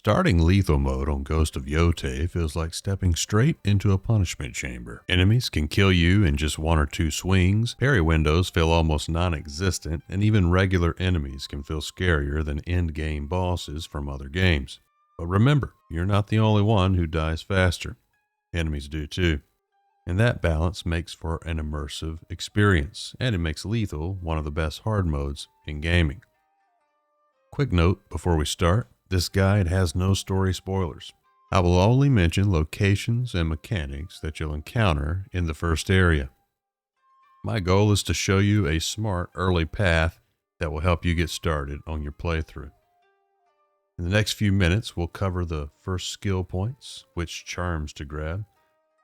Starting lethal mode on Ghost of Yotei feels like stepping straight into a punishment chamber. Enemies can kill you in just one or two swings, parry windows feel almost non-existent, and even regular enemies can feel scarier than end-game bosses from other games. But remember, you're not the only one who dies faster. Enemies do too. And that balance makes for an immersive experience, and it makes lethal one of the best hard modes in gaming. Quick note before we start. This guide has no story spoilers. I will only mention locations and mechanics that you'll encounter in the first area. My goal is to show you a smart early path that will help you get started on your playthrough. In the next few minutes, we'll cover the first skill points, which charms to grab,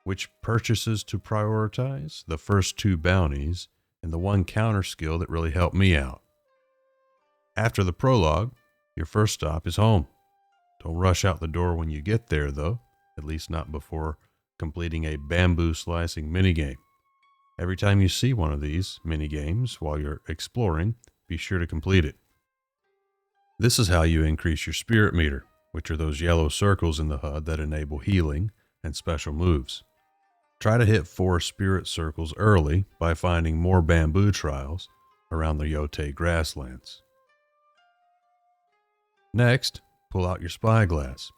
which purchases to prioritize, the first two bounties, and the one counter skill that really helped me out. After the prologue, your first stop is home. Don't rush out the door when you get there, though, at least not before completing a bamboo slicing minigame. Every time you see one of these minigames while you're exploring, be sure to complete it. This is how you increase your spirit meter, which are those yellow circles in the HUD that enable healing and special moves. Try to hit 4 spirit circles early by finding more bamboo trials around the Yotei Grasslands. Next, pull out your spyglass.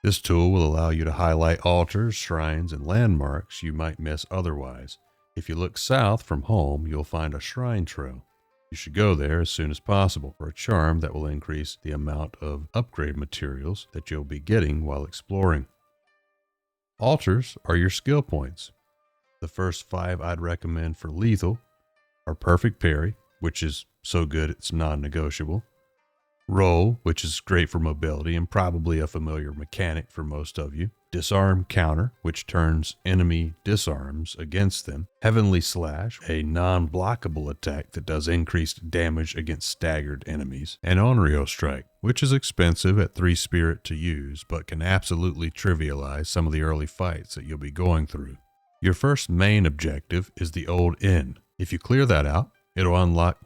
This tool will allow you to highlight altars, shrines, and landmarks you might miss otherwise. If you look south from home, you'll find a shrine trail. You should go there as soon as possible for a charm that will increase the amount of upgrade materials that you'll be getting while exploring. Altars are your skill points. The first 5 I'd recommend for lethal are Perfect Parry, which is so good it's non-negotiable. Roll, which is great for mobility and probably a familiar mechanic for most of you. Disarm Counter, which turns enemy disarms against them. Heavenly Slash, a non-blockable attack that does increased damage against staggered enemies. And Onryo Strike, which is expensive at 3 spirit to use, but can absolutely trivialize some of the early fights that you'll be going through. Your first main objective is the Old Inn. If you clear that out, it'll unlock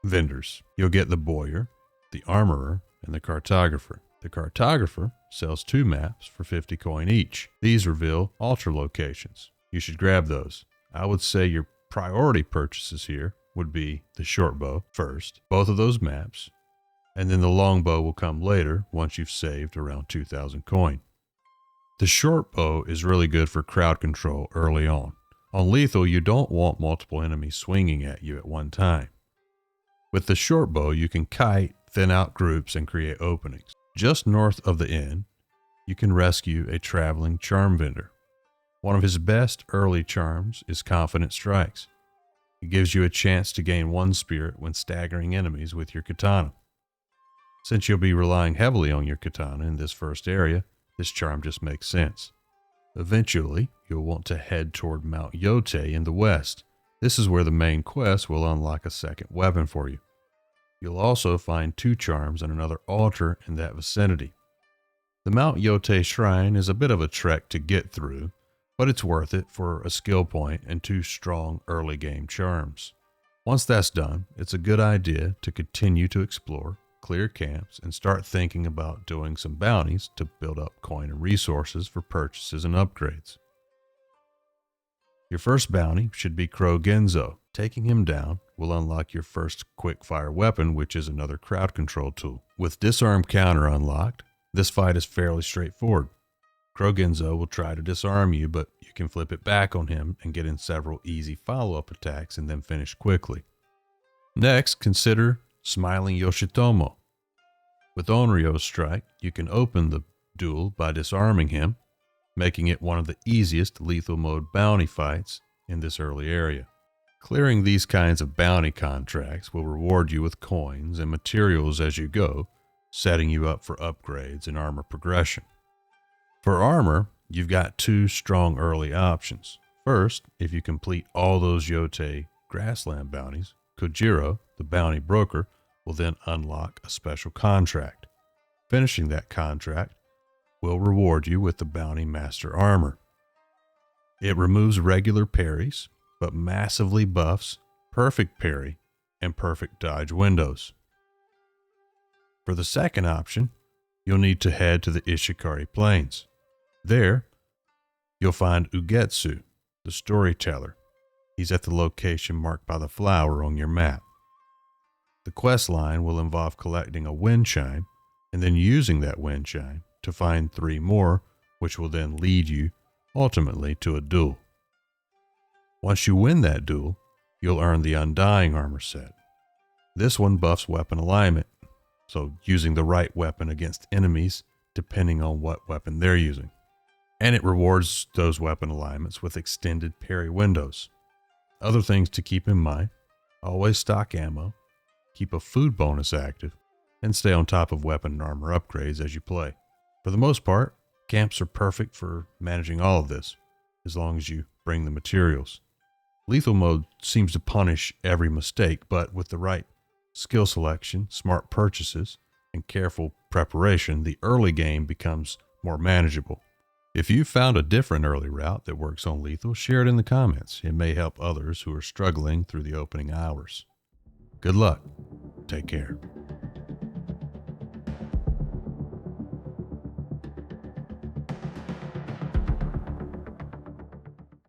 vendors. You'll get the Bowyer, the Armorer, and the Cartographer. The Cartographer sells 2 maps for 50 coin each. These reveal altar locations. You should grab those. I would say your priority purchases here would be the short bow first, both of those maps, and then the longbow will come later once you've saved around 2,000 coin. The short bow is really good for crowd control early on. On lethal, you don't want multiple enemies swinging at you at one time. With the short bow, you can kite, thin out groups, and create openings. Just north of the inn, you can rescue a traveling charm vendor. One of his best early charms is Confident Strikes. It gives you a chance to gain 1 spirit when staggering enemies with your katana. Since you'll be relying heavily on your katana in this first area, this charm just makes sense. Eventually, you'll want to head toward Mount Yotei in the west. This is where the main quest will unlock a second weapon for you. You'll also find 2 charms and another altar in that vicinity. The Mount Yotei Shrine is a bit of a trek to get through, but it's worth it for a skill point and 2 strong early game charms. Once that's done, it's a good idea to continue to explore, clear camps, and start thinking about doing some bounties to build up coin and resources for purchases and upgrades. Your first bounty should be Crow Genzo. Taking him down will unlock your first quick-fire weapon, which is another crowd control tool. With Disarm Counter unlocked, this fight is fairly straightforward. Crow Genzo will try to disarm you, but you can flip it back on him and get in several easy follow-up attacks and then finish quickly. Next, consider Smiling Yoshitomo. With Onryo Strike, you can open the duel by disarming him, making it one of the easiest lethal mode bounty fights in this early area. Clearing these kinds of bounty contracts will reward you with coins and materials as you go, setting you up for upgrades and armor progression. For armor, you've got 2 strong early options. First, if you complete all those Yotei Grassland bounties, Kojiro, the bounty broker, will then unlock a special contract. Finishing that contract will reward you with the Bounty Master Armor. It removes regular parries, but massively buffs Perfect Parry and Perfect Dodge windows. For the second option, you'll need to head to the Ishikari Plains. There, you'll find Ugetsu, the storyteller. He's at the location marked by the flower on your map. The quest line will involve collecting a wind chime and then using that wind chime to find 3 more, which will then lead you, ultimately, to a duel. Once you win that duel, you'll earn the Undying Armor set. This one buffs weapon alignment, so using the right weapon against enemies depending on what weapon they're using. And it rewards those weapon alignments with extended parry windows. Other things to keep in mind: always stock ammo, keep a food bonus active, and stay on top of weapon and armor upgrades as you play. For the most part, camps are perfect for managing all of this, as long as you bring the materials. Lethal mode seems to punish every mistake, but with the right skill selection, smart purchases, and careful preparation, the early game becomes more manageable. If you've found a different early route that works on lethal, share it in the comments. It may help others who are struggling through the opening hours. Good luck. Take care.